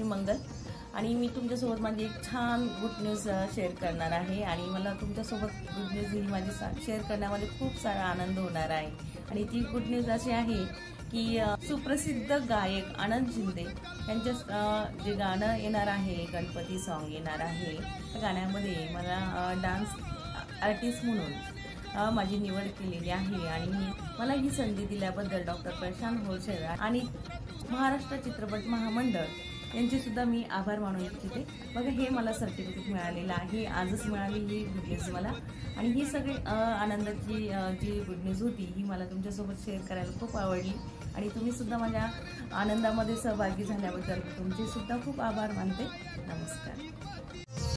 मी मंगल आणि मी तुमच्यासोबत माझी एक छान गुड न्यूज शेअर करणार आहे आणि मला तुमच्यासोबत गुड न्यूज ही माझी शेअर करण्यामध्ये खूप सारा आनंद होणार आहे। आणि ती गुड न्यूज अशी आहे की सुप्रसिद्ध गायक आनंद शिंदे यांच्या जे गाणं येणार आहे, गणपती सॉन्ग येणार आहे, त्या गाण्यामध्ये मला डान्स आर्टिस्ट म्हणून माझी निवड केलेली आहे। आणि मला ही संधी दिल्याबद्दल डॉक्टर प्रशांत होलसेकर आणि महाराष्ट्र चित्रपट महामंडळ यांचे सुद्धा मी आभार मानू इच्छिते। बघा, हे मला सर्टिफिकेट मिळालेलं आहे, आजच मिळाली ही गुड न्यूज मला। आणि ही सगळी आनंदाची जी गुड न्यूज होती ही मला तुमच्यासोबत शेअर करायला खूप आवडली आणि तुम्ही सुद्धा माझ्या आनंदामध्ये सहभागी झाल्याबद्दल तुमचे सुद्धा खूप आभार मानते। नमस्कार।